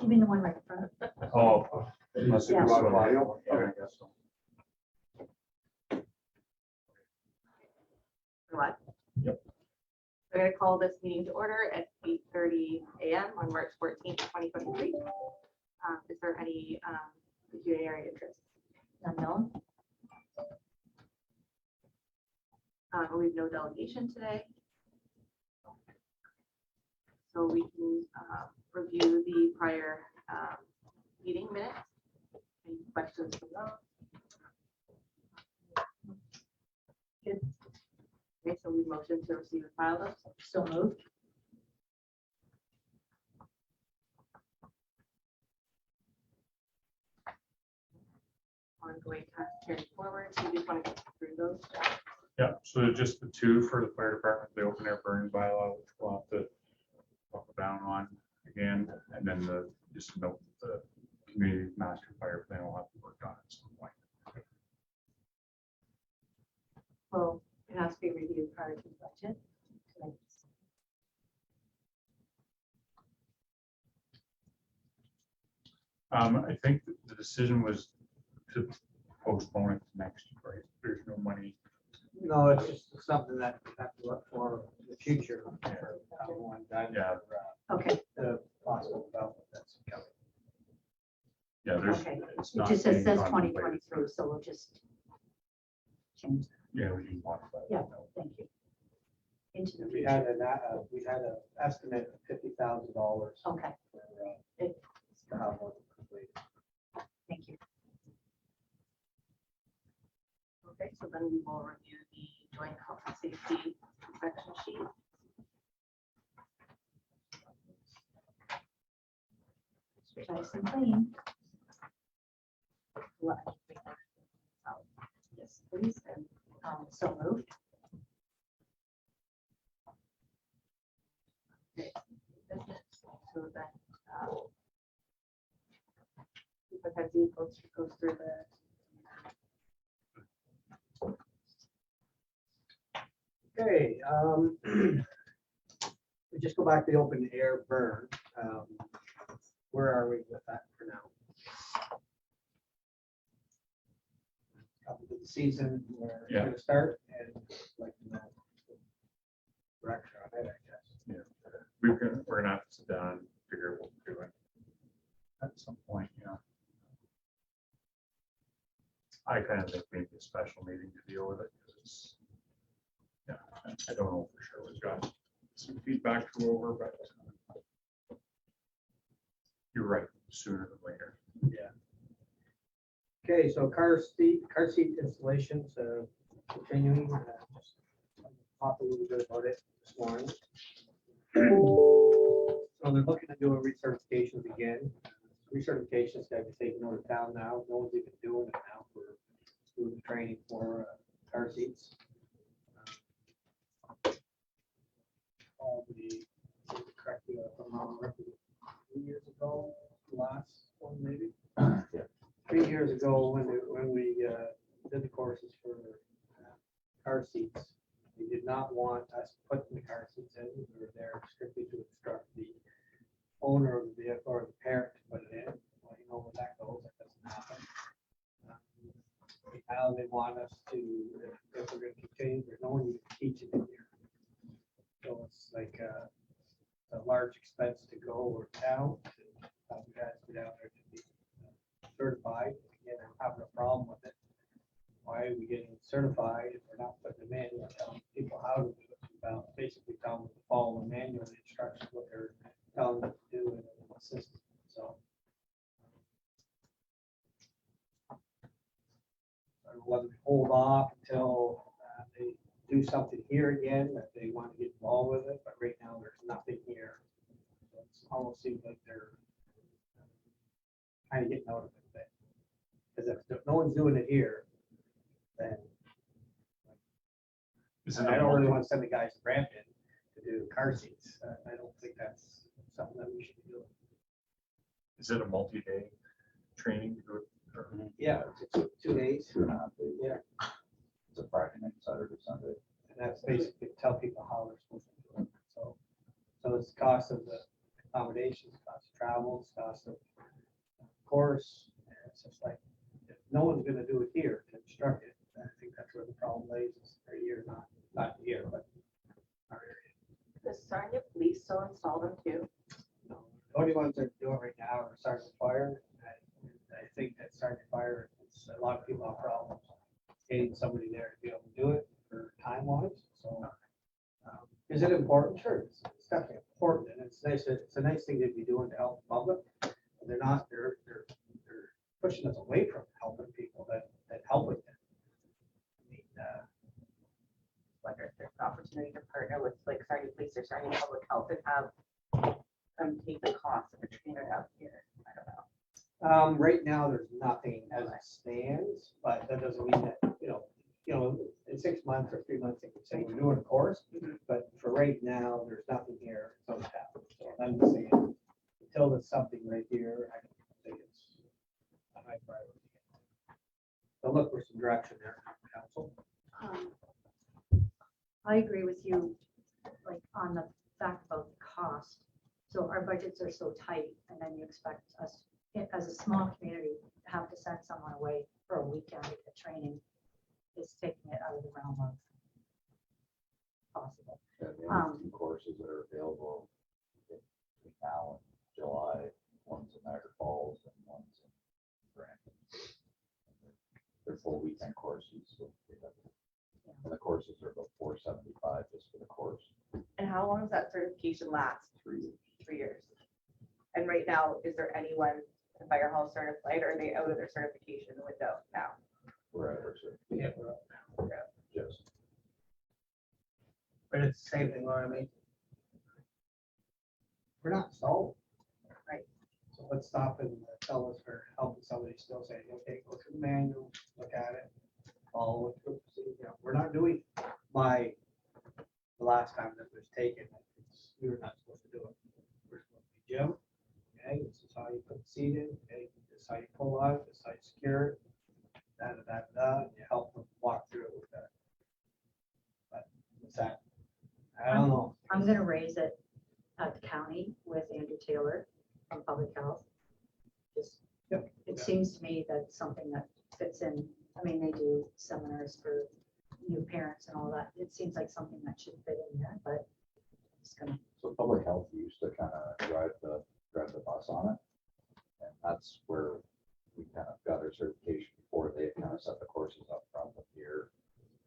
You mean the one right in front? Oh. Unless it Yeah. goes to a video. Okay, I guess so. What? Yep. We're going to call this meeting to order at 8:30 a.m. on March 14th, 2023. Is there any pecuniary interest? Unknown. We have no delegation today. So we can review the prior meeting minutes. Any questions from those? Good. Okay, so we motion to receive and file those. So moved. Ongoing task carried forward. So we just want to go through those. Yeah, so just the two for the fire department, the open air burn bylaw, which we'll have to buckle down on again, and then just note the community master fire plan will have to work on at some point. Well, it has to be reviewed prior to the budget. I think the decision was to postpone it to next year, right? There's no money. No, it's just something that we have to look for in the future. For one time, Yeah. Okay, The possible development that's coming. Yeah, there's. okay. it's It not just being says contemplated. 2023, so we'll just change that. Yeah, we can modify. it. Yeah. Thank you. Into the We future. had an estimate of $50,000 Okay, for how much complete. thank you. Okay, so then we will review the joint health and safety inspection sheet. Nice and clean. What? Yes, please. And So moved. business, so that if I had to go through the Okay, we just go back to the open air burn. Where are we with that for now? Up to the season, where it's Yeah. gonna start, and like to know direction on it, I guess. We're gonna have to sit down and figure out what we're doing at some point, you know. I kind of think maybe a special meeting to deal with it, because it's, yeah, I don't know for sure. We've got some feedback to go over, but you're right, sooner than later. Yeah. Okay, so car seat installations, continuing, just talked a little bit about it this morning. So they're looking to do a recertifications again. Recertifications got to be taken over town now. No one's even doing it now for doing the training for car seats. Probably, correctly, if I'm not wrong, 3 years ago, last one maybe. 3 years ago, when we did the courses for car seats, they did not want us putting the car seats in. We were there strictly to instruct the owner of the vehicle or the parent to put it in. Well, you know where that goes, that doesn't happen. Now they want us to, if we're gonna continue, there's no one you can teach it in here. So it's like a large expense to go or town, to have you guys go down there to be certified. Again, I'm having a problem with it. Why are we getting certified if we're not putting them in? We're telling people how to do it, about basically telling them to follow the manual, the instructions, what they're telling them to do in the system. So I don't know whether we hold off until they do something here again, that they want to get involved with it, but right now there's nothing here. So it almost seems like they're kind of getting out of it a bit. Because if no one's doing it here, then Is it I a don't really multi- want to send the guys to Brampton to do car seats. I don't think that's something that we should be doing. is it a multi-day training to do it? or- Yeah, it's 2 days. 2.5 days. Yeah, It's a Friday night, Saturday, Sunday. and that's basically to tell people how they're supposed to do it. So it's the cost of the accommodations, cost of travel, it's cost of course. And it's just like, if no one's gonna do it here to instruct it, I think that's where the problem lays, is right here, not here, but our area. Does Sarnia Police still install them too? No, the only ones that do it right now are Sergeant Fire. I think that Sergeant Fire, it's a lot of people have problems getting somebody there to be able to do it for time wise, so. Is it important? Sure, it's definitely important, and it's nice, it's a nice thing to be doing to help the public. And they're pushing us away from helping people that help with it. I mean, Wonder if there's an opportunity to partner with like Sarnia Police or Sarnia Public Health and have them take the cost of a trainer out here. I don't know. right now, there's nothing as it stands, but that doesn't mean that, in 6 months or 3 months, they could say we're doing a course. But for right now, there's nothing here. It's on tap. So I'm just saying, until there's something right here, I don't think it's a high priority. But look for some direction there, council. I agree with you, like, on the fact about the cost. So our budgets are so tight, and then you expect us, as a small community, to have to send someone away for a weekend to get training is taking it out of the realm of possible. Yeah, the only two courses that are available between now and July, one's in Niagara Falls and one's in Brampton. They're full weekend courses. So and the courses are about $475 just for the course. And how long does that certification last? 3 years. 3 years. And right now, is there anyone in Fire Hall certified, or are they out of their certification window now? We're at our certification. Yeah, we're up now. Just But it's the same thing, Laura, I mean. We're not solved. Right. So let's stop and tell us for helping somebody still say, okay, go through the manual, look at it. Follow it through, we're not doing the last time that was taken, we were not supposed to do it. We're supposed to be Jim. Okay, this is how you put the seat in, okay, this is how you pull out, this is how you secure it. And you help them walk through it with that. But what's that? I don't know. I'm gonna raise it at the county with Andrew Taylor from Public Health. Just, Yep. it seems to me that something that fits in, I mean, they do seminars for new parents and all that. It seems like something that should fit in there, but it's gonna, so public health used to kind of drive the bus on it. And that's where we kind of got our certification before they kind of set the courses up front of here.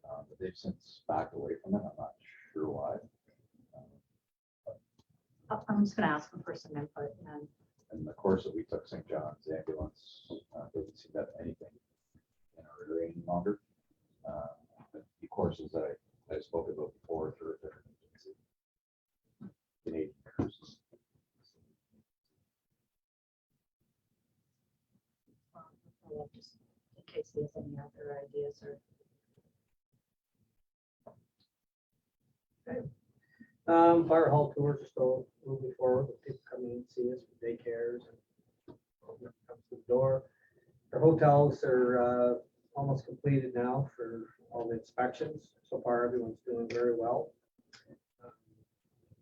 But they've since backed away from it. I'm not sure why. I'm just gonna ask them for some input and And the course that we took, St. John's Ambulance, doesn't seem to have anything in our area any longer. The courses that I spoke about before through a different agency. Canadian courses. just in case he has any other ideas or. Fire hall tours are still moving forward, with people coming and see us with daycares and open up comes to the door. Our hotels are almost completed now for all the inspections. So far, everyone's doing very well.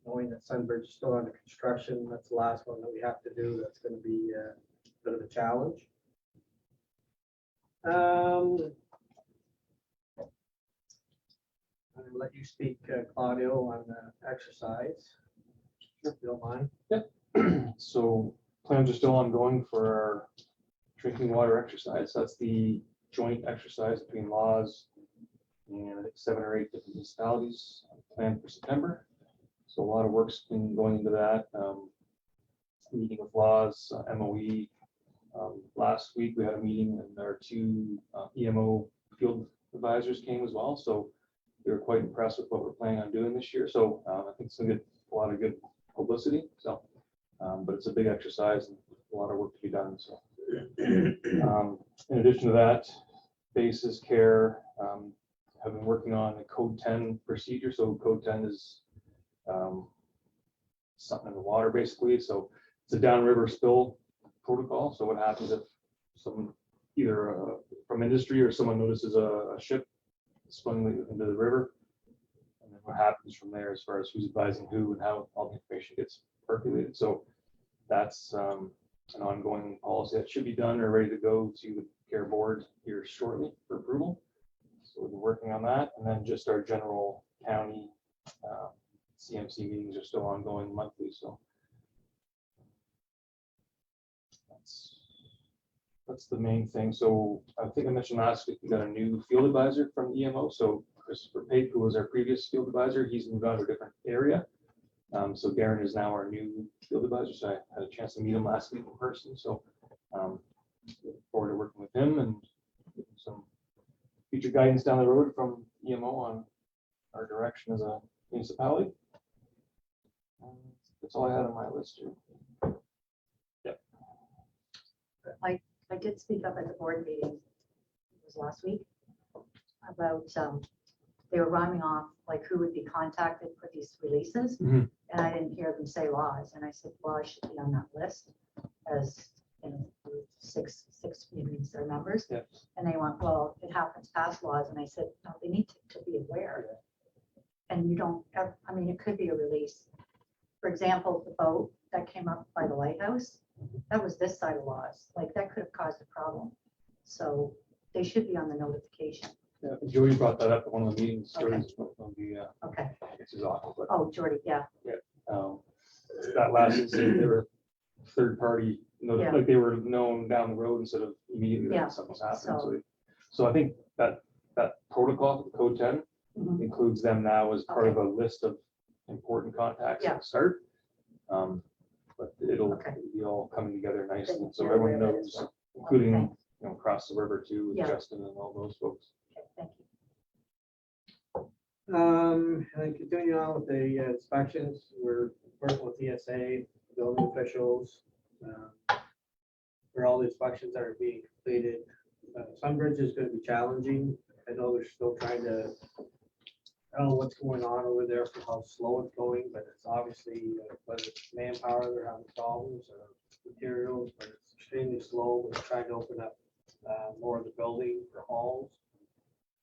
Knowing that Sunbridge is still under construction, that's the last one that we have to do. That's going to be a bit of a challenge. I'll let you speak, Claudio, on the exercise. If you don't mind. So plans are still ongoing for our drinking water exercise. That's the joint exercise between laws and I think 7 or 8 different municipalities planned for September. So a lot of work's been going into that. Meeting with laws, MOE. Last week we had a meeting and our 2 EMO field advisors came as well. So they were quite impressed with what we're planning on doing this year. So I think it's going to get a lot of good publicity. So, but it's a big exercise and a lot of work to be done. So, in addition to that, basis care, have been working on a code 10 procedure. So code 10 is something in the water basically. So it's a downriver spill protocol. So what happens if someone either from industry or someone notices a ship swimming into the river, and then what happens from there as far as who's advising who and how all the information gets percolated. So that's an ongoing policy that should be done or ready to go to the care board here shortly for approval. So we've been working on that, and then just our general county CMC meetings are still ongoing monthly, so. That's the main thing. So I think I mentioned last week, we got a new field advisor from EMO. So Christopher Pape, who was our previous field advisor, he's moved on to a different area. So Darren is now our new field advisor. So I had a chance to meet him last week in person. So looking forward to working with him and getting some future guidance down the road from EMO on our direction as a municipality. That's all I had on my list here. I did speak up at the board meeting, it was last week, about, they were rhyming off like who would be contacted for these releases. Mhm. And I didn't hear them say laws, and I said, well, I should be on that list as, you know, six communities that are members. Yeah. And they went, well, it happens past laws, and I said, no, they need to be aware. And you don't, I mean, it could be a release. For example, the boat that came up by the lighthouse, that was this side of laws, like that could have caused a problem. So they should be on the notification. Yeah, Joey brought that up at one of the meetings. Okay. Joey's on the, Okay. it's his office, but Oh, Jordy, yeah, that last incident, they were third party, Yeah. like they were known down the road instead of immediately Yeah, when something's happened. so- So I think that protocol, code 10, Mhm. includes them now as part of a list of important contacts Yeah. at the start. But it'll Okay. be all coming together nicely, Then so you're everyone aware of it as knows, well. including, Okay. across the river too, with Yeah. Justin and all those folks. Okay, thank you. And continuing on with the inspections, we're working with ESA, building officials, for all the inspections that are being completed. Sunbridge is gonna be challenging. I know they're still trying to, I don't know what's going on over there for how slow it's going, but it's obviously, whether it's manpower, they're having problems, or materials, but it's extremely slow. We're trying to open up more of the building for halls.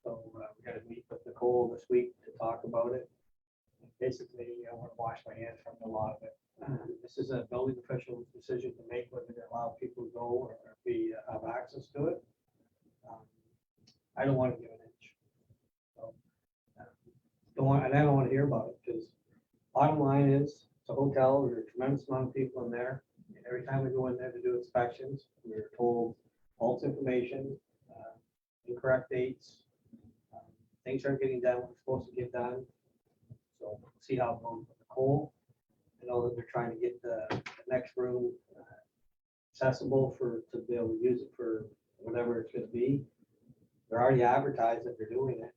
So we gotta meet with Nicole this week to talk about it. Basically, I want to wash my hands from a lot of it. This is a building official's decision to make whether they allow people to go or if we have access to it. I don't want to give an inch. So, and I don't want to hear about it because bottom line is, it's a hotel, there's a tremendous amount of people in there. And every time we go in there to do inspections, we're told false information, incorrect dates. Things aren't getting done, we're supposed to get done. So we'll see how it goes with Nicole. I know that they're trying to get the next room accessible to be able to use it for whatever it's gonna be. They're already advertised that they're doing it.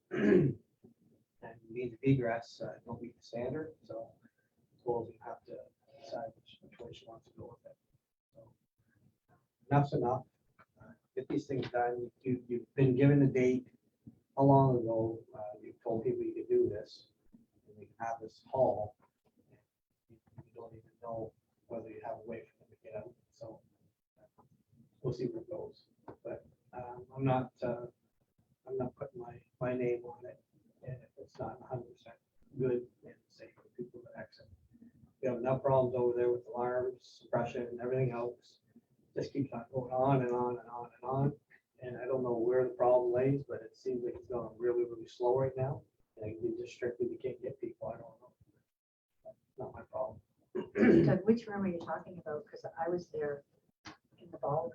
And means of egress don't meet the standard, so Nicole's gonna have to decide which way she wants to go with it. So enough's enough. Get these things done. You've been given a date. How long ago you told people you could do this? And we can have this hall. You don't even know whether you have a way for them to get out. So we'll see where it goes. But I'm not putting my name on it. And if it's not 100% good and safe for people to exit. We have enough problems over there with alarms, suppression, and everything else. Just keeps on going on and on and on and on. And I don't know where the problem lays, but it seems like it's going really, really slow right now. And you just strictly, you can't get people, I don't know. That's not my problem. Doug, which room are you talking about? Because I was there in the ballroom.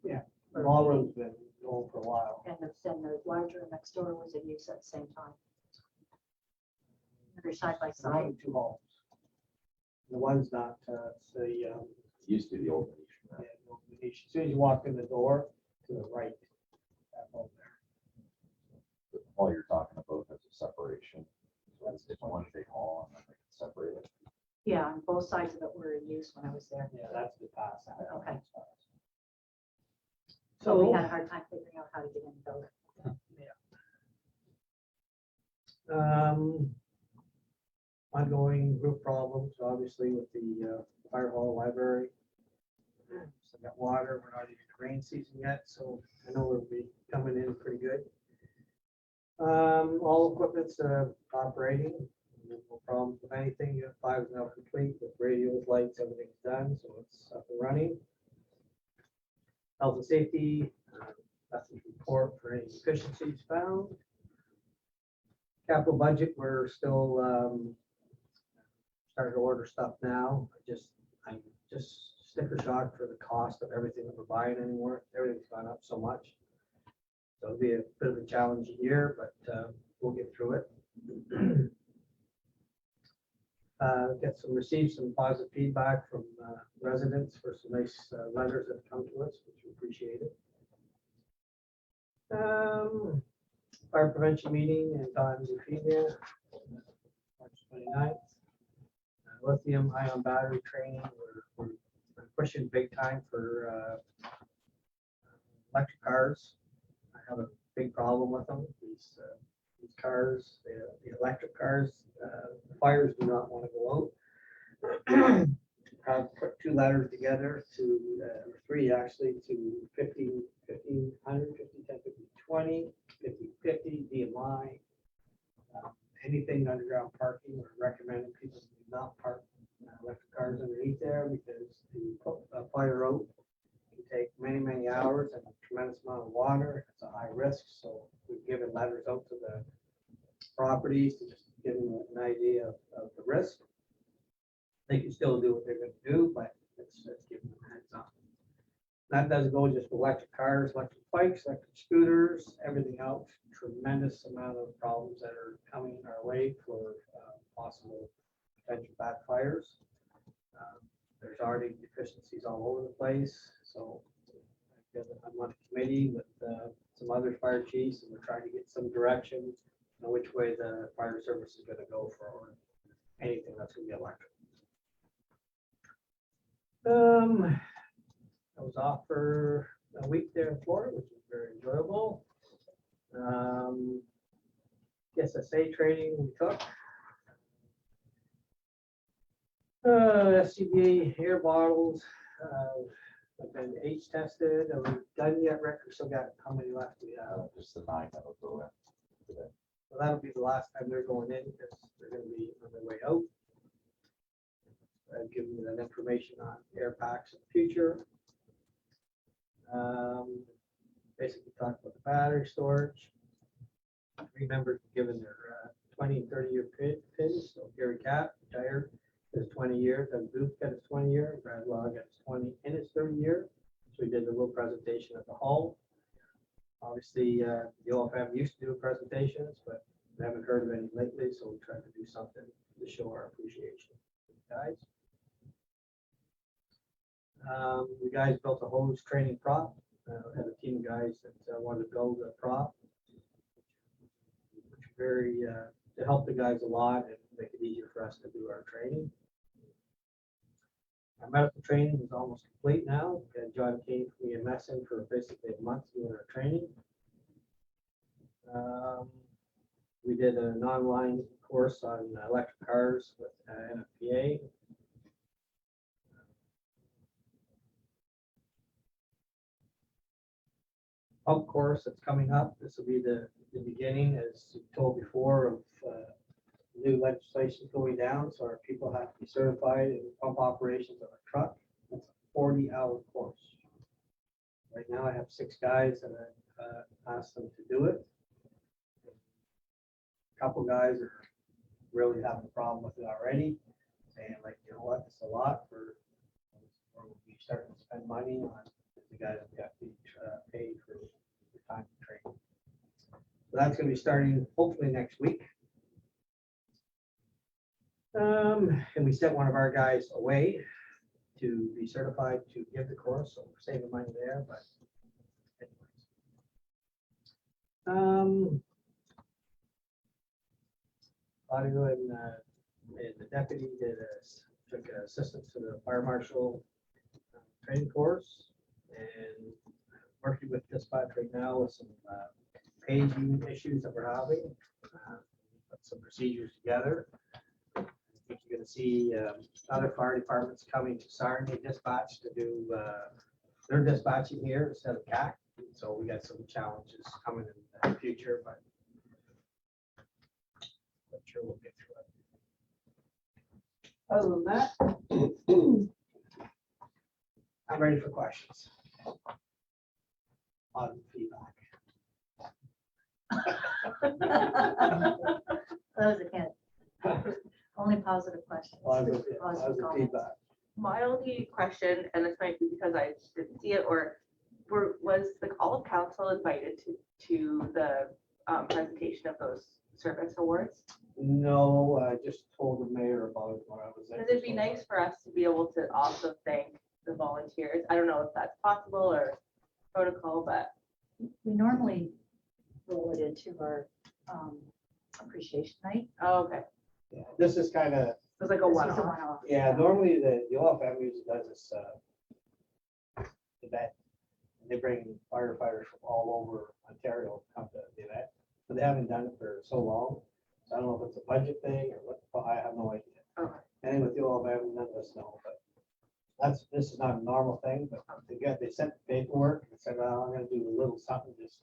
Yeah, For- Ballroom's been going for a while. And then the large room next door was in use at the same time. They're side by It's not side. in two halls. The one's not, it's the, Used to be the old Venetian, yeah, right? no, as soon as you walk in the door, to the right. That hall there. The hall you're talking about has a separation. So it's one big hall and then they can separate it. Yeah, and both sides of it were in use when I was there. Yeah, that's the pass. Okay. So we So, had a hard time figuring out how to get in the building. ongoing roof problems, obviously with the fire hall library. So got water, we're not even in rain season yet, so I know we'll be coming in pretty good. All equipment's operating, we'll problems with anything. Unit 5 is now complete with radios, lights, everything's done, so it's up and running. Health and safety, nothing to report for any deficiencies found. Capital budget, we're still starting to order stuff now. I'm just sticker shock for the cost of everything that we're buying anymore. Everything's gone up so much. So it'll be a bit of a challenging year, but we'll get through it. Received some positive feedback from residents for some nice letters that have come to us, which we appreciated. Fire prevention meeting in Don Euphemia, March 29th. Lithium ion battery training, we're pushing big time for electric cars. I have a big problem with them. These cars, the electric cars, the fires do not want to go out. I've put 2 letters together to, or 3 actually, to 1500, 50, 10, 50, 20, 50, 50, DMI. Anything underground parking, or recommending people do not park electric cars underneath there, because to put a fire out can take many, many hours and a tremendous amount of water. It's a high risk, so we've given letters out to the properties to just give them an idea of the risk. They can still do what they're going to do, but let's give them a heads up. That doesn't go just for electric cars, electric bikes, electric scooters, everything else. Tremendous amount of problems that are coming our way for possible potential backfires. There's already deficiencies all over the place, so I'm on a committee with some other fire chiefs, and we're trying to get some direction on which way the fire service is going to go for anything that's going to be electric. I was off for a week there in Florida, which was very enjoyable. SSA training we took. SCBA air bottles have been H tested. Are we done yet, Rick? We still got how many left we have? Just the 9 that will go in today. So that'll be the last time they're going in, because they're going to be on their way out. I've given you that information on air packs in the future. Basically talked about the battery storage. 3 members were given their 20 and 30-year pins. So Gary Catt, retired, his 20 years. Doug Booth got his 20 year. Brad Law got his 20 and his 30 year. So we did a little presentation at the hall. Obviously, the OFM used to do presentations, but we haven't heard of any lately. So we tried to do something to show our appreciation for the guys. The guys built a hose training prop. Had a team of guys that wanted to build a prop, which very to help the guys a lot and make it easier for us to do our training. Our medical training is almost complete now. John came from EMS in for basically a month doing our training. We did an online course on electric cars with NFPA. Pump course that's coming up. This will be the beginning, as you told before, of new legislation going down. So our people have to be certified in pump operations of a truck. It's a 40-hour course. Right now I have 6 guys and I asked them to do it. A couple guys are really having a problem with it already, saying like, you know what, it's a lot for, or we'll be starting to spend money on the guys that got to be paid for the time to train. So that's going to be starting hopefully next week. And we sent one of our guys away to be certified to give the course, so we're saving money there. But anyways, audio and the deputy took assistance to the fire marshal training course, and working with dispatch right now with some paging issues that we're having. Put some procedures together. I think you're going to see other fire departments coming to Sarnia Dispatch to do their dispatching here instead of CAC. So we got some challenges coming in the future, but I'm sure we'll get through Other than that, I'm ready for questions. On feedback. That was a hint. Only positive questions. Positive Positive comments. feedback. Mildly question, and this might be because I didn't see it, or was the call of council invited to the presentation of those service awards? No, I just told the mayor about it when I was there. Because it'd be nice for us to be able to also thank the volunteers. I don't know if that's possible or protocol, but We normally roll it into our appreciation night. oh, okay. Yeah, this is kind of, It was like a This was a one-off. one-off. yeah, normally the Oil family usually does this event. They bring firefighters from all over Ontario to come to the event, but they haven't done it for so long. So I don't know if it's a budget thing or what, I have no idea. Okay. And with the Oil family, none of us know, but this is not a normal thing, but they sent the paperwork and said, well, I'm gonna do a little something, just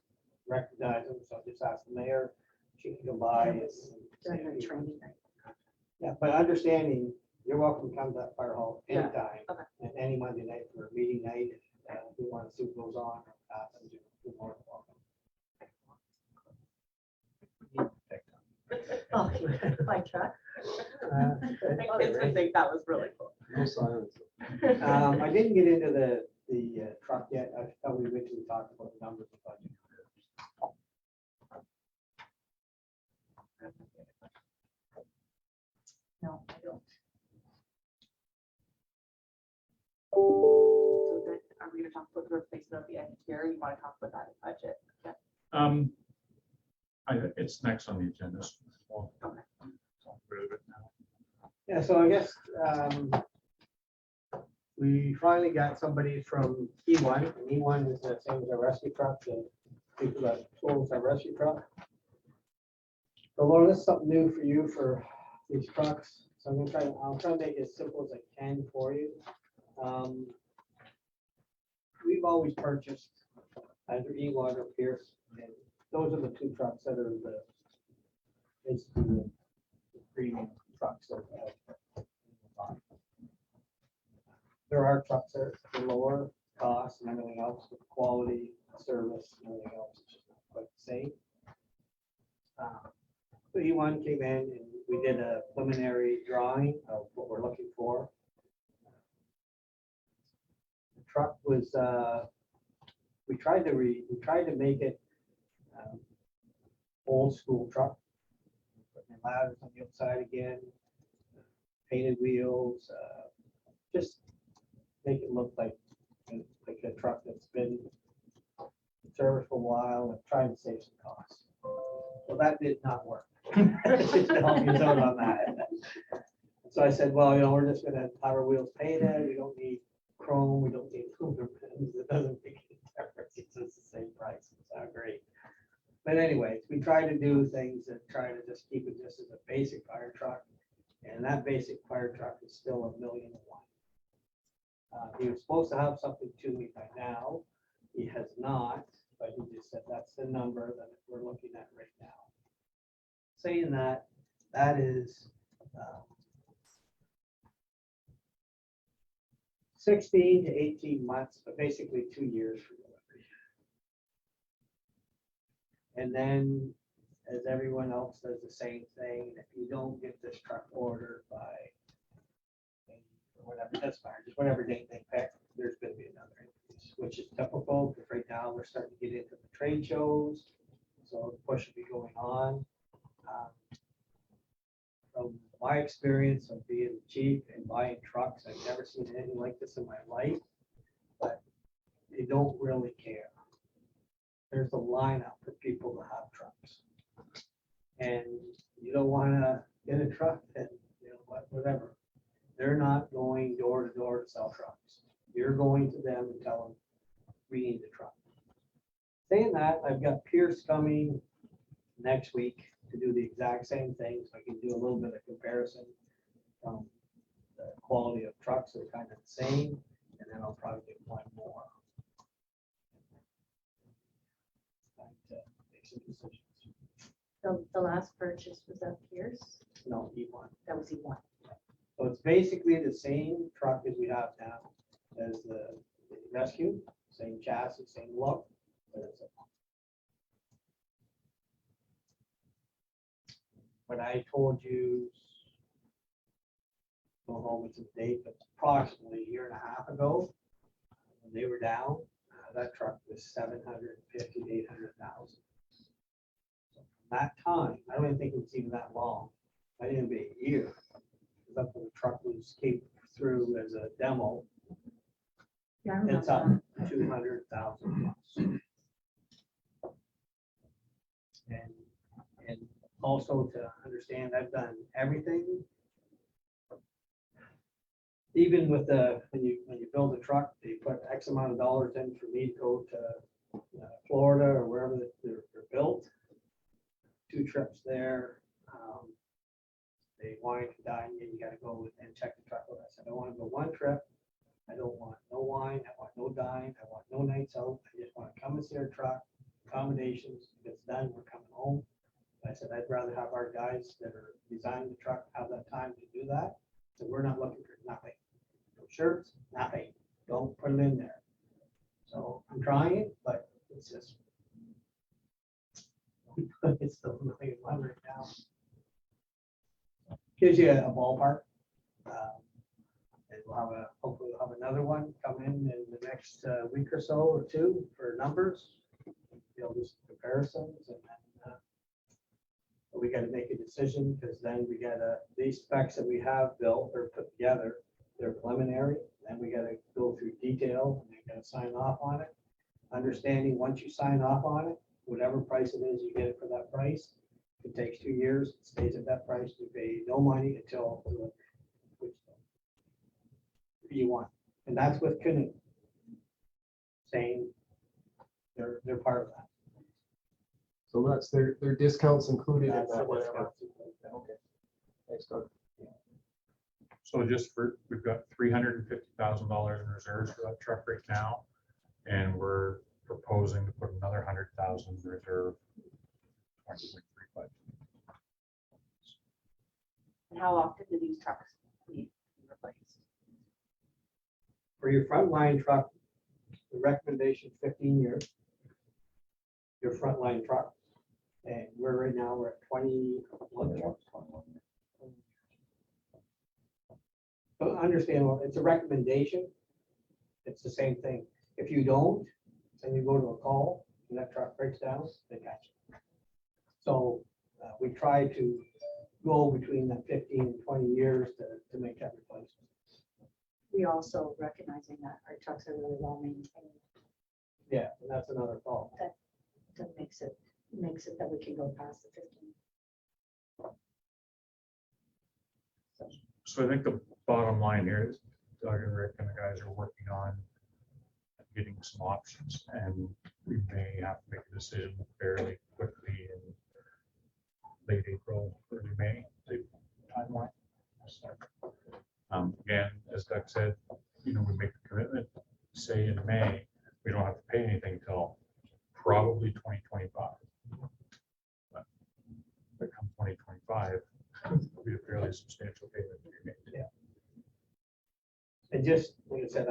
recognize them. So I just asked the mayor, she can come by. And it was During the training night. Yeah, but understanding, you're welcome to come to that fire hall Yeah, anytime, okay. and any Monday night for a meeting night. If we want to see what goes on, happens, you're more than welcome. Oh, by truck. My kids would think that was really cool. No silence. I didn't get into the truck yet. I thought we originally talked about the numbers of budget. No, I don't. So then, are we gonna talk about the replacement of the engineer? You want to talk about that in budget? Yeah. It's next on the agenda. So we'll Okay. talk about it now. Yeah, so I guess we finally got somebody from E1, and E1 is the same as our rescue truck, the people that tools our rescue truck. So Laura, this is something new for you for these trucks, so I'll try to make it as simple as I can for you. We've always purchased either E1 or Pierce, and those are the two trucks that are basically the premium trucks that we have. There are trucks that are lower cost and everything else, with quality, service, and everything else, it's just not quite the same. So E1 came in and we did a preliminary drawing of what we're looking for. The truck was, we tried to make it old school truck. Putting the ladders on the outside again, painted wheels, just make it look like a truck that's been in service for a while and trying to save some costs. Well, that did not work. Just to help you out on that. So I said, well, we're just gonna have our wheels painted, we don't need chrome, we don't need aluminum rims, it doesn't make any difference, it's just the same price, it's not great. But anyways, we try to do things that try to just keep it just as a basic fire truck, and that basic fire truck is still $1,000,001. He was supposed to have something to me by now, he has not, but he just said that's the number that we're looking at right now. Saying that, that is 16 to 18 months, but basically 2 years for delivery. And then, as everyone else does the same thing, if you don't get this truck ordered by whatever, that's fine, just whatever date they pick, there's gonna be another increase, which is typical, because right now we're starting to get into the trade shows, so the push will be going on. From my experience of being chief and buying trucks, I've never seen anything like this in my life, but they don't really care. There's a lineup for people to have trucks. And you don't wanna get a truck, then, whatever. They're not going door to door to sell trucks. You're going to them and tell them, we need the truck. Saying that, I've got Pierce coming next week to do the exact same thing, so I can do a little bit of comparison from the quality of trucks that are kind of the same, and then I'll probably get one more. Trying to make some decisions. The last purchase was that Pierce, No, E1. that was E1. So it's basically the same truck as we have now, as the rescue, same chassis, same look. But it's when I told you, don't hold me to the date, but approximately a year and a half ago, when they were down, that truck was 750 to 800,000. So from that time, I don't even think it was even that long. I didn't even be a year. That's when the truck came through as a demo. Yeah, I remember It's up that. 200,000 plus. And also to understand, I've done everything. Even with when you build a truck, they put X amount of dollars in for me to go to Florida or wherever they're built. 2 trips there. They wine and dine, and you gotta go and check the truck with us. I don't wanna go 1 trip. I don't want no wine, I want no dine, I want no nights out. I just wanna come and see our truck, accommodations. If it's done, we're coming home. I said, I'd rather have our guys that are designing the truck have that time to do that. So we're not looking for nothing. No shirts, nothing. Don't put it in there. So I'm trying it, but it's just. It's still nothing in mind right now. Gives you a ballpark. And hopefully we'll have another one come in the next week or so or 2 for numbers. You'll do some comparisons and then we got to make a decision because then we got these specs that we have built or put together, they're preliminary. Then we got to go through detail and they got to sign off on it. Understanding once you sign off on it, whatever price it is, you get it for that price. If it takes 2 years, it stays at that price. You pay no money until which you want. And that's with Canoo. Saying they're part of that. So that's their discounts included in That's that, the whatever. discount. Okay. Thanks, Doug. So we've got $350,000 in reserves for that truck right now. And we're proposing to put another 100,000 in reserve. 2023 budget. And how often do these trucks need replaced? For your frontline truck, the recommendation 15 years. Your frontline truck. And right now, we're at 21. But understand, it's a recommendation. It's the same thing. If you don't, and you go to a call, and that truck breaks down, they catch it. So we try to go between that 15 and 20 years to make that replacement. We also recognizing that our trucks are really well maintained, Yeah, and that's another call. that makes it that we can go past the 15. So I think the bottom line here is Doug and Rick and the guys are working on getting some options, and we may have to make a decision fairly quickly in late April, early May, the timeline. Again, as Doug said, we make a commitment, say in May, we don't have to pay anything till probably 2025. But come 2025, it'll be a fairly substantial payment to be made. Yeah. And just, like I said,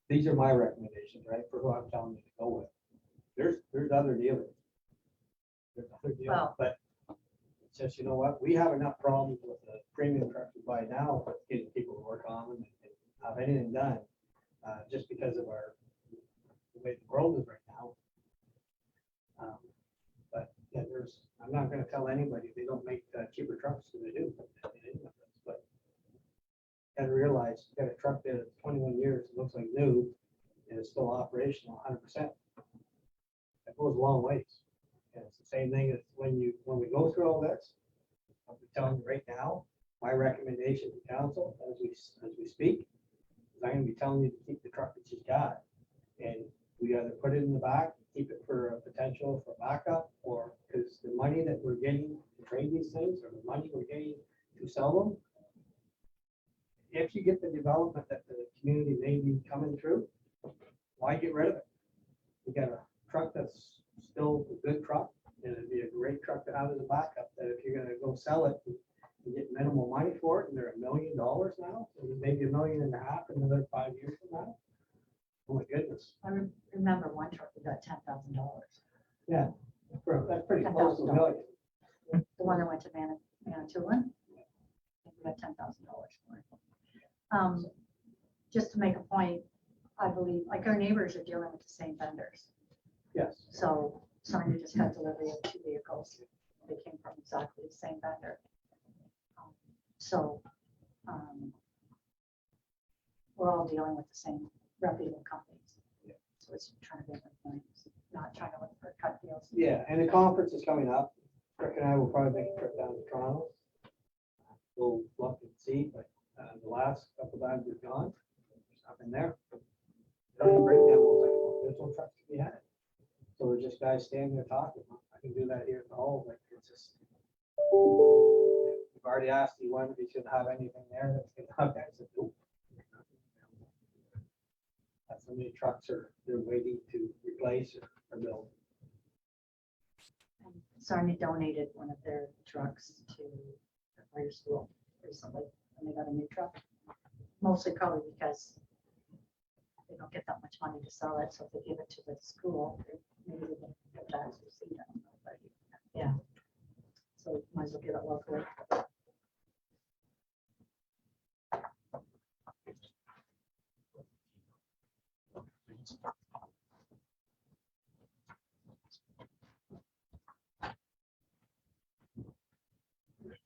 these are my recommendations, right, for who I'm telling you to go with. There's other dealers. There's other dealers, Well- but it's just, you know what, we have enough problems with the premium trucks we buy now, with getting people to work on them and have anything done, just because of the way the world is right now. But yeah, I'm not gonna tell anybody they don't make cheaper trucks, because they do. But and realize you got a truck there that's 21 years, it looks like new, and it's still operational 100%. That goes a long ways. And it's the same thing as when we go through all this, I'm telling you right now, my recommendation to council as we speak, is I'm gonna be telling you to keep the truck that you've got. And we either put it in the back, keep it for a potential for backup, or because the money that we're getting to trade these things, or the money we're getting to sell them, if you get the development that the community may be coming through, why get rid of it? We got a truck that's still a good truck, and it'd be a great truck to have as a backup, that if you're gonna go sell it, you get minimal money for it, and they're $1 million now, and maybe $1.5 million in another 5 years from now. Oh my goodness, I remember one truck, we got $10,000. yeah, that's pretty close to $1 million. The one that went to Manitoulin. We got $10,000 for it. Just to make a point, I believe, like our neighbors are dealing with the same vendors. Yes, So somebody just got delivery of 2 vehicles. They came from exactly the same vendor. So we're all dealing with the same reputable companies. So it's trying to be points, not trying to look for cut deals. yeah, and the conference is coming up. Rick and I will probably make a trip down to Toronto. We'll look and see, but the last couple times we've gone, there's nothing there. They don't even bring demos anymore. There's no trucks to be had. So there's just guys standing there talking. I can do that here at the hall, like it's just. We've already asked E1 if he should have anything there that's gonna have that. I said, nope. That's how many trucks they're waiting to replace or build. And Sarnia donated one of their trucks to the fire school recently, and they got a new truck. Mostly probably because they don't get that much money to sell it, so if they give it to the school, maybe they can get that as a receipt. I don't know, but yeah. So might as well get it locally.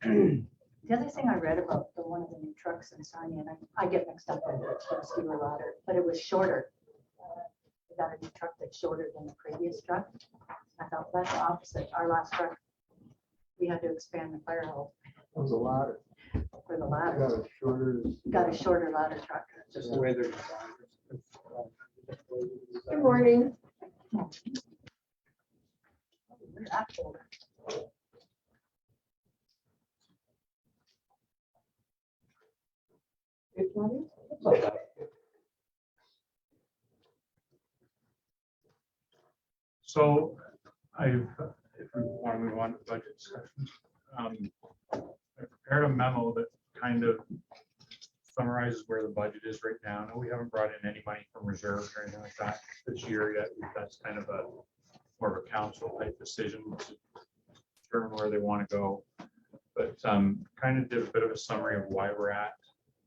The other thing I read about the one of the new trucks in Sarnia, and I get mixed up with the Express or ladder, but it was shorter. They got a new truck that's shorter than the previous truck. I thought that's the opposite. Our last truck, we had to expand the fire hall That was a lot. for the I ladder. got a shorter. Got a shorter ladder truck. It's just the way they're designed. Good morning. Where's that folder? Good morning. So if we want to move on to budget discussions, I prepared a memo that kind of summarizes where the budget is right now. No, we haven't brought in any money from reserves or anything like that this year yet. That's kind of a more of a council type decision to determine where they want to go. But kind of did a bit of a summary of why we're at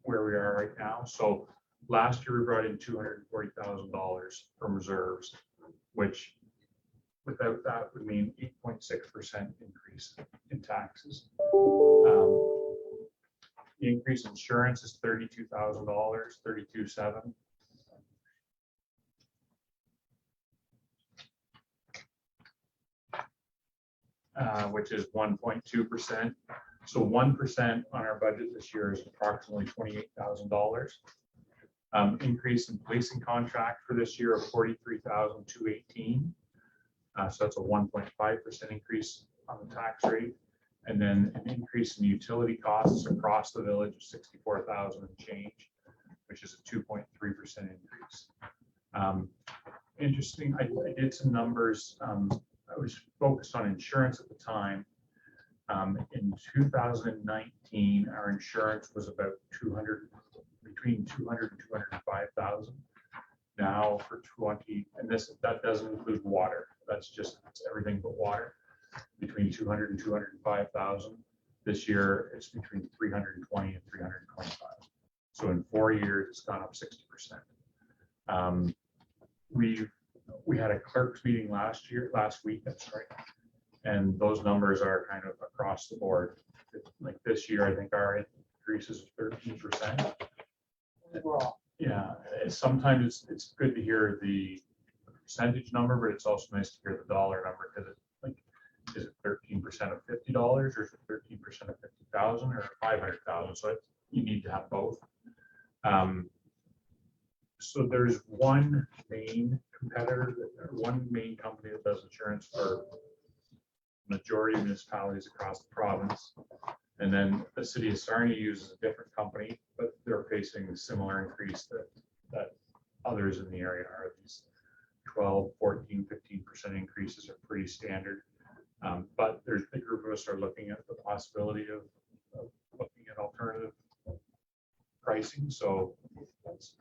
where we are right now. So last year we brought in $240,000 from reserves, which without that would mean 8.6% increase in taxes. The increase in insurance is $32,000, $32,700. Which is 1.2%. So 1% on our budget this year is approximately $28,000. Increase in policing contract for this year of $43,218. So that's a 1.5% increase on the tax rate. And then an increase in utility costs across the village of $64,000 and change, which is a 2.3% increase. Interesting, I did some numbers. I was focused on insurance at the time. In 2019, our insurance was about between 200 and 205,000. Now for 20, and that doesn't include water. That's everything but water. Between 200 and 205,000. This year, it's between 320 and 325. So in 4 years, it's gone up 60%. We had a clerk's meeting last week, that's right. And those numbers are kind of across the board. Like this year, I think our increase is 13%. Overall. Yeah, sometimes it's good to hear the percentage number, but it's also nice to hear the dollar number because it's like, is it 13% of $50 or is it 13% of 50,000 or 500,000? So you need to have both. So there's one main competitor, one main company that does insurance for majority of municipalities across the province. And then the city of Sarnia uses a different company, but they're facing a similar increase that others in the area are. These 12, 14, 15% increases are pretty standard. But there's a group of us are looking at the possibility of looking pricing, so that's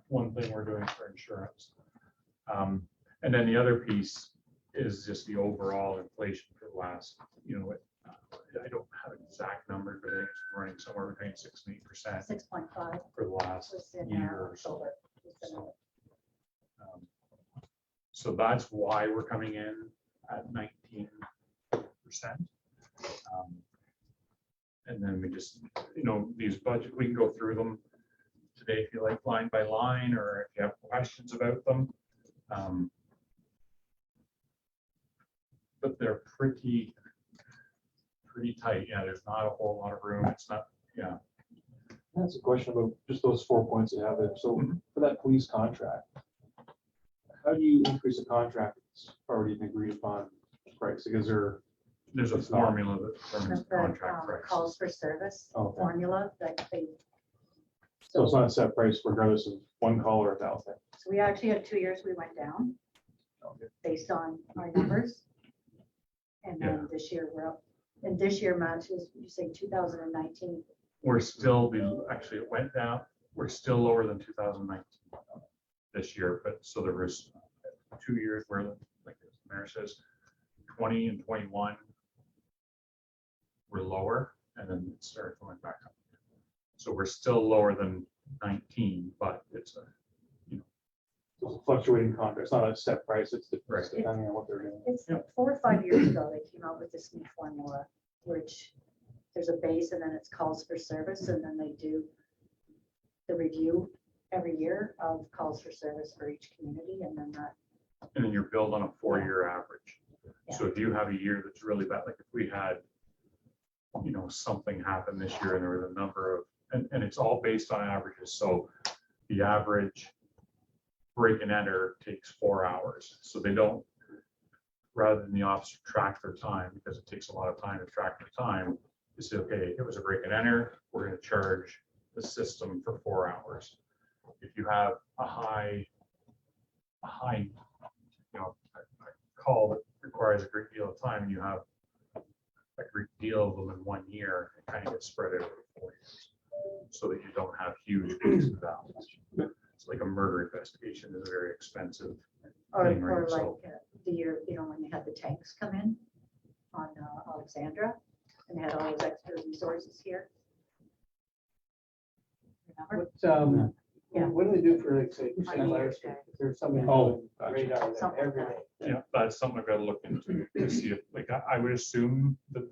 one thing we're doing for insurance. And then the other piece is just the overall inflation for the last, I don't have exact numbers, but I think it's running somewhere between 6 and 8% 6.5 for the last was in year or so. October. Was in So, So that's why we're coming in at 19%. And then we just, these budget, we can go through them today if you like, line by line, or if you have questions about them. But they're pretty tight. Yeah, there's not a whole lot of room. It's not, yeah. That's a question about just those 4 points you have there. So for that police contract, how do you increase a contract that's already an agreed upon price? Because There's a It's not. formula that determines the The contract price. calls for service Okay. formula that they. so it's not a set price regardless of one call or 1,000. So we actually had 2 years we went down Okay. based on our numbers. And then this year we're up. And this year matches, you say 2019. We're still, actually it went down. We're still lower than 2019 this year, but so there was 2 years where, like the mayor says, 20 and 21 were lower, and then it started going back up. So we're still lower than 19, but it's So it's a fluctuating contract. It's not a set price. It's Right. depending on what they're doing. It's Yep. 4 or 5 years ago, they came out with this new formula, which there's a base and then it's calls for service, and then they do the review every year of calls for service for each community, and then that, and then you're billed on a 4-year average. So if you have a year that's really bad, like if we had, something happen this year and there was a number of, and it's all based on averages. So the average break and enter takes 4 hours. So they don't, rather than the officer track their time, because it takes a lot of time to track their time, you say, okay, it was a break and enter, we're going to charge the system for 4 hours. If you have a high, a call that requires a great deal of time, and you have a great deal of them in 1 year, it kind of gets spread out over 4 years, so that you don't have huge peaks and valleys. It's like a murder investigation is a very expensive or thing, right? like So, the year, when they had the tanks come in on Alexandra, and they had all those extra resources here. Remember? What, Yeah. what do they do for, like, say, On St. New Larry's? Year's Day. Is there something Oh, on gotcha. radar there Something like every that. day? yeah, that's something I've got to look into to see if, like, I would assume that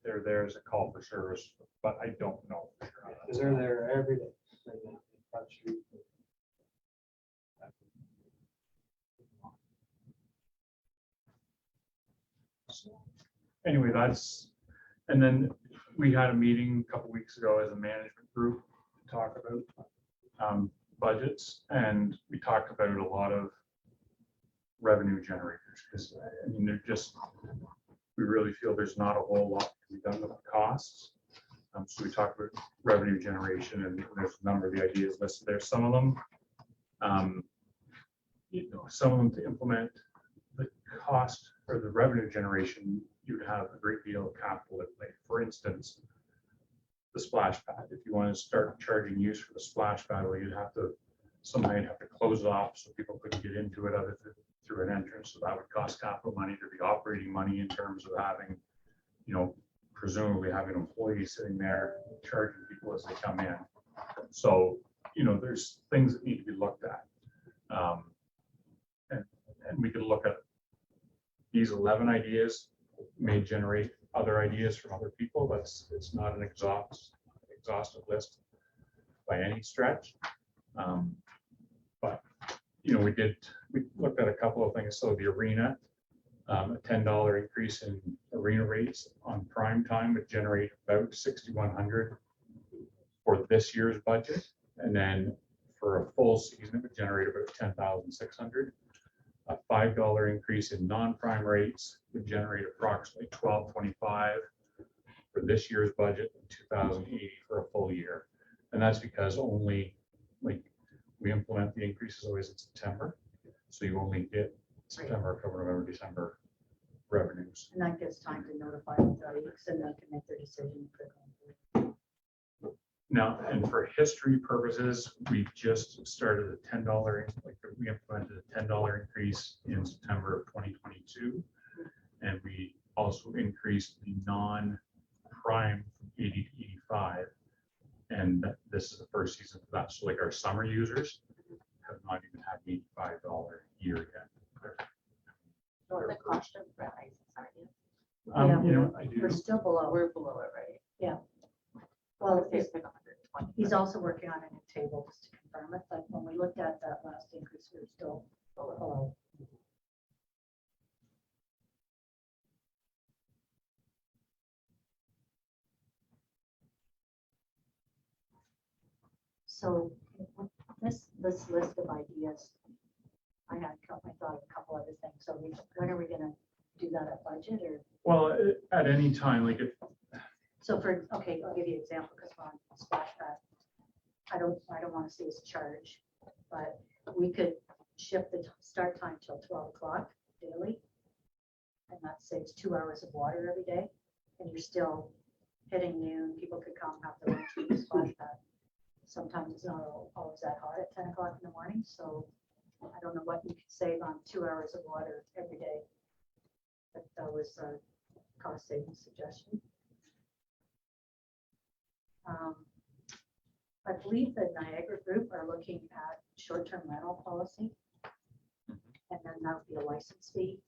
they're there as a call for service, but I don't know. for sure. Because they're there every day. Right now, Front Street. Anyway, and then we had a meeting a couple weeks ago as a management group to talk about budgets, and we talked about a lot of revenue generators, because we really feel there's not a whole lot to be done with the costs. So we talked about revenue generation, and there's a number of the ideas listed there. Some of them, some of them to implement the cost or the revenue generation, you'd have a great deal of capital at play. For instance, the splash pad. If you want to start charging use for the splash pad, well, you'd have to close it off so people couldn't get into it other than through an entrance. So that would cost capital money. There'd be operating money in terms of having, presumably having employees sitting there charging people as they come in. So, there's things that need to be looked at. And we can look at these 11 ideas, may generate other ideas from other people. It's not an exhaustive list by any stretch. But, we looked at a couple of things. So the arena, a $10 increase in arena rates on prime time would generate about $6,100 for this year's budget. And then for a full season, it would generate about $10,600. A $5 increase in non-prime rates would generate approximately $1,225 for this year's budget, and $2,080 for a full year. And that's because only, we implement the increases always in September. So you only get September, October, November, December revenues. And that gives time to notify employees, and they can make their decision. Now, and for history purposes, we just started a $10, like we implemented a $10 increase in September of 2022. And we also increased the non-prime from 80 to 85. And this is the first season for that. So like our summer users have not even had the $85 year yet. So what the cost of red ice, sorry, You know, I do. We're still below. we're below it, right? Well, It's like 120. he's also working on a new table just to confirm it, but when we looked at that last increase, we were still below. So this list of ideas, I thought of a couple other things. So when are we gonna do that at budget or? Well, at any time, like if, So okay, I'll give you an example because we're on splash pad. I don't want to see us charge, but we could shift the start time till 12 o'clock daily. And that saves 2 hours of water every day. And you're still hitting noon. People could come have their lunch with the splash pad. Sometimes it's not always that hot at 10 o'clock in the morning. So I don't know what you could save on 2 hours of water every day. But that was a cost saving suggestion. I believe the Niagara Group are looking at short-term rental policy. And then that would be a license fee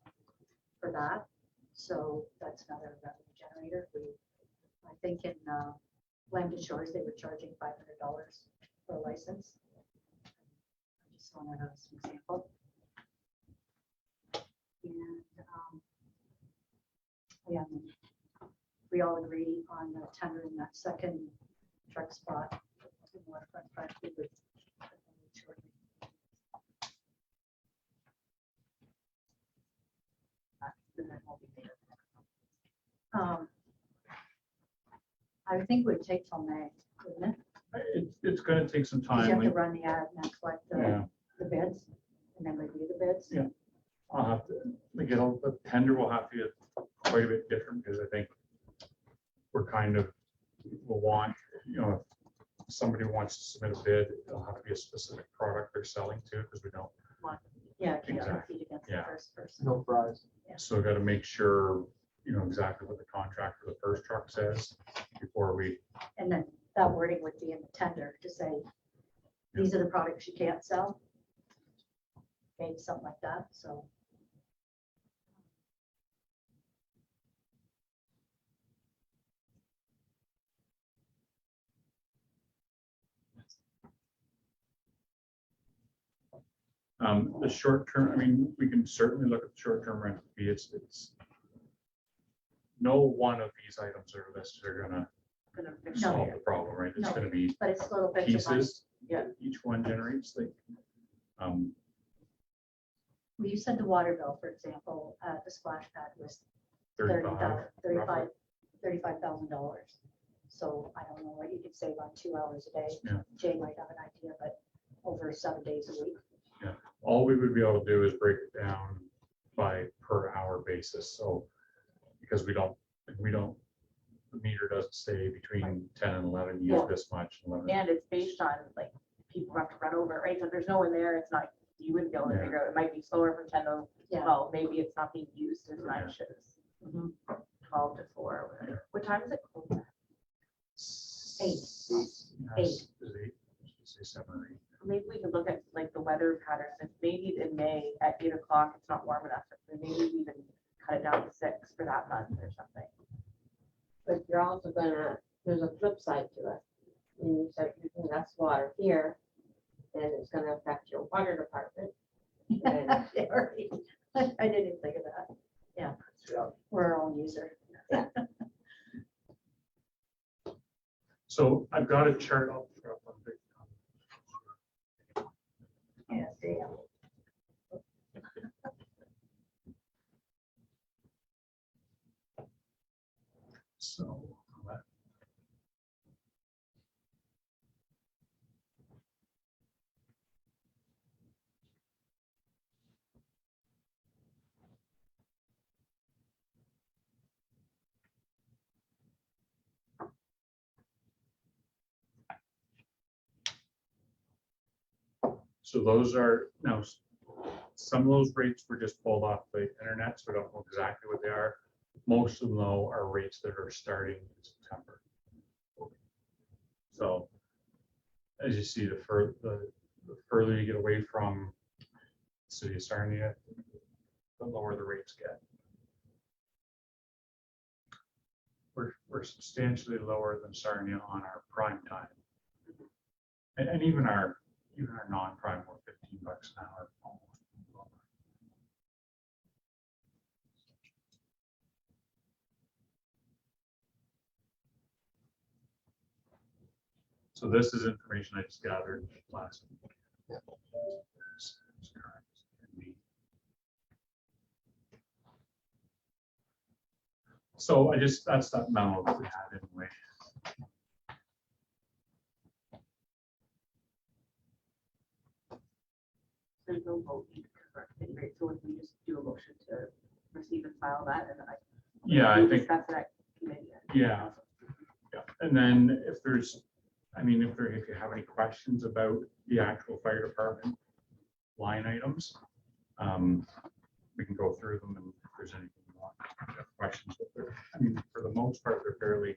for that. So that's another revenue generator. I think in Lambton Shores, they were charging $500 for a license. I just wanted some example. And yeah, we all agree on tendering that second truck spot. In Waterfront Park, we would shortly. I would think it would take till May, wouldn't it? it's gonna take some Because you time. have to Like, run the ad and then collect Yeah. the bids and then review the bids. Yeah. I'll have to, like, the tender will have to get quite a bit different because I think we're kind of, will want, you know, if somebody wants to submit a bid, it'll have to be a specific product they're selling to because we don't. Yeah, can't Exactly. compete against the Yeah. first person. No fries. So got to make sure, you know, exactly what the contract for the first truck says before we, And then that wording would be in the tender to say, these are the products you can't sell. Maybe something like that, so. the short term, I mean, we can certainly look at the short term rental fee. It's no one of these items are listed are gonna Gonna fix No. solve the problem, right? It's No. gonna be But it's little bits of money. pieces. Yeah. that Each one generates like, Well, you said the water bill, for example, at the splash pad was 35. roughly. $35,000. So I don't know what you could save on 2 hours a day. Yeah. Jay might have an idea, but over 7 days a week. All we would be able to do is break it down by per hour basis. So because we don't, the meter doesn't say between 10 and 11, use Yeah. this much. 11. And it's based on like people have to run over, it, right? So if there's no one there, it's not, you wouldn't be able to Yeah. figure out, it might be slower from 10 to Yeah. 12, maybe it's not being used as much as Mhm. 12 to 4. or whatever. What time is it closed at? 8. Yes, is it 8? Should say 7 or 8. Maybe we could look at like the weather patterns, if maybe in May at 8 o'clock, it's not warm enough, then maybe we even cut it down to 6 for that month or something. But you're also gonna, there's a flip side to it. When you start using less water here, then it's gonna affect your water department. And Yeah, right. I didn't even think of that. Yeah, Yeah. we're our own user. So I've got a chart. I'll throw up on big. Yeah, damn. So. So those are, now, some of those rates were just pulled off the internet, so I don't know exactly what they are. Most of them though are rates that are starting in September. So as you see, the further you get away from city of Sarnia, the lower the rates get. We're substantially lower than Sarnia on our prime time. And even our non-prime, we're $15 an hour. So this is information I just gathered last week. So that's that memo that we had anyway. There's no vote needed for our committee, right? So if we just do a motion to receive and file that, and then Yeah, I we'll think, discuss it at committee. yeah. Yeah, and then if there's, if you have any questions about the actual fire department line items, we can go through them, and if there's anything you want, if you have questions, but for the most part, they're fairly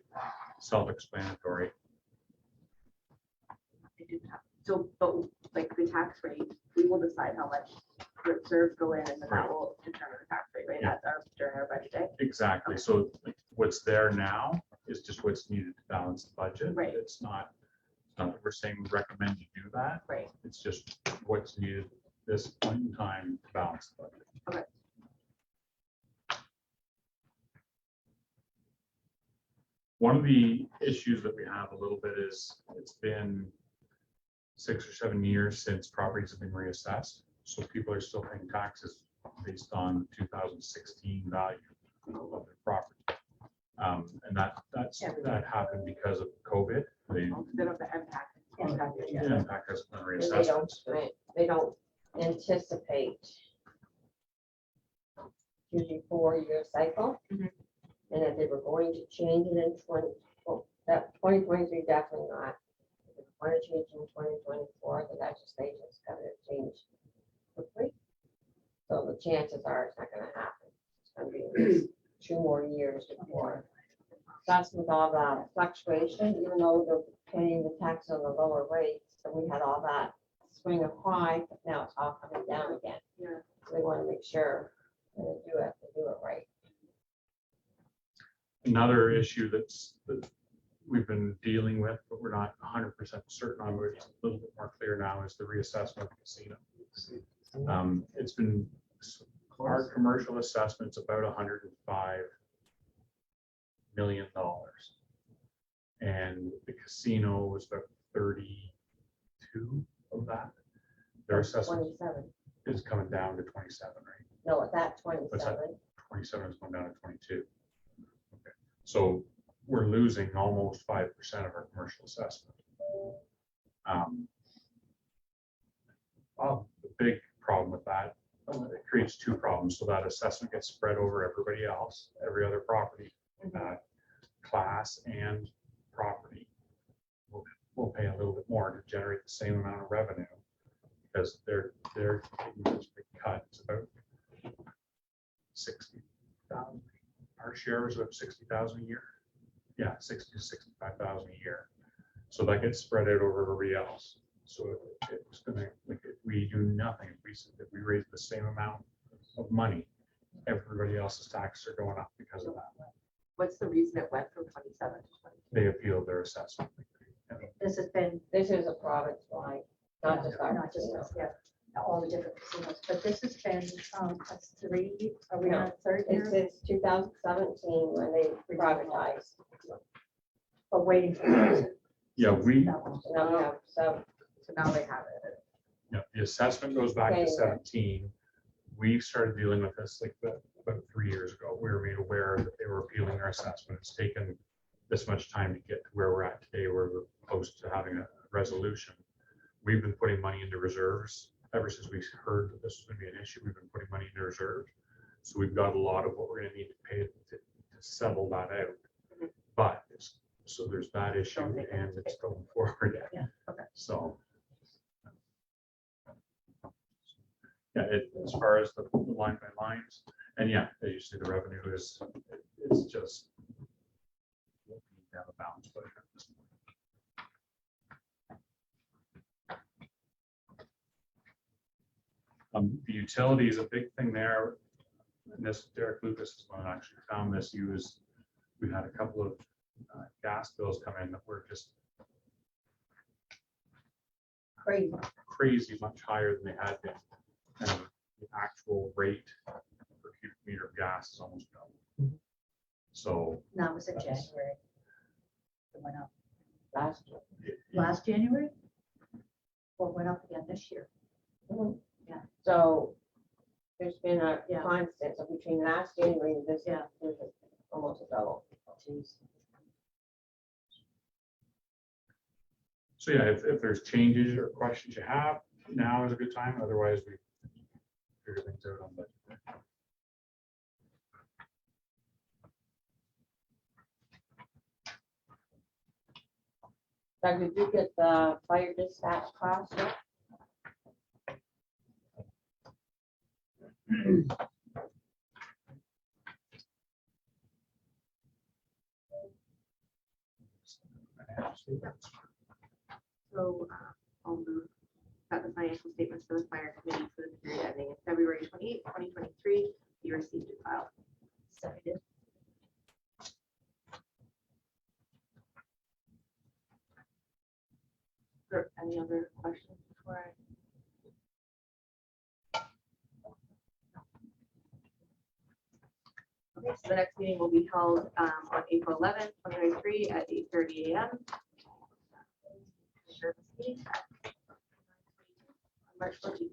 self-explanatory. I do have- So, but like the tax rate, we will decide how much reserves go in, and then that will determine the tax rate, right? Yeah. That's during our budget day. Exactly, so what's there now is just what's needed to balance the budget. Right. It's not that we're saying we recommend you do that, Right. it's just what's needed at this point in time to balance the budget. Okay. One of the issues that we have a little bit is it's been 6 or 7 years since properties have been reassessed. So people are still paying taxes based on 2016 value of their property. And that happened because of COVID. The Instead of the impact. impact has been And they reassessed. they don't anticipate usually 4-year cycle. Mhm. And if they were going to change it in 2023, definitely not. If they want to change in 2024, the legislation's gonna change quickly. So the chances are it's not gonna happen. It's gonna be at least 2 more years before. That's with all the fluctuation, even though they're paying the tax on the lower rates, and we had all that swing of high, but now it's all coming down again. Yeah. So they want to make sure that they do it right. Another issue that we've been dealing with, but we're not 100% certain on, but it's a little bit more clear now, is the reassessment of the casino. It's been, our commercial assessment's about $105 million. And the casino was about 32 of that. Their assessment 27. is coming down to 27, right? No, at that 27. 27 is going down to 22. Okay. So we're losing almost 5% of our commercial assessment. The big problem with that, it creates 2 problems. So that assessment gets spread over everybody else, every other property, class and property. We'll pay a little bit more to generate the same amount of revenue because they're taking this big cut. It's about 60,000. Our share is about 60,000 a year. Yeah, 60 to 65,000 a year. So that gets spread out over everybody else. So it's gonna, like, if we do nothing, if we raise the same amount of money, everybody else's taxes are going up because of that. What's the reason it went from 27 to 22? They appealed their assessment. This has been, This is a province-wide, not just our. not just us, yeah, all the different casinos, but this has been, that's 3, are we on a 3rd It's year? since 2017 when they privatized. But waiting for the Yeah, we, that one. So now we have, so So now they have it. the assessment goes back to Okay. 17. We started dealing with this like about 3 years ago. We were made aware that they were appealing their assessment. It's taken this much time to get to where we're at today, where we're close to having a resolution. We've been putting money into reserves ever since we heard that this was going to be an issue. We've been putting money into reserves. So we've got a lot of what we're going to need to pay to settle that out. But so there's that issue and it's going forward. Yeah, okay. So Yeah, as far as the line by lines, and yeah, as you see, the revenue is, it's just. Down a balance budget at this point. The utility is a big thing there. And this, Derek Lucas is one that actually found this. We had a couple of gas bills come in that were just Crazy. crazy much higher than they had been. And the actual rate per cubic meter of gas is almost double. So And that was in January. It went up Last year. last January? Well, it went up again this year. Mhm. Yeah. So there's been a Yeah. constant, so between last January and this, Yeah. there's almost a double. Jeez. So yeah, if there's changes or questions you have, now is a good time. Otherwise, we figure things out on budget. Doug, did you get the fire dispatch cost yet? So I'll move that the financial statements for the fire committee for the period ending February 28, 2023 be received and filed. Seconded. Or any other questions before I? Okay, so the next meeting will be held on April 11th, 2023 at 8:30 a.m. Service meeting on March 14th.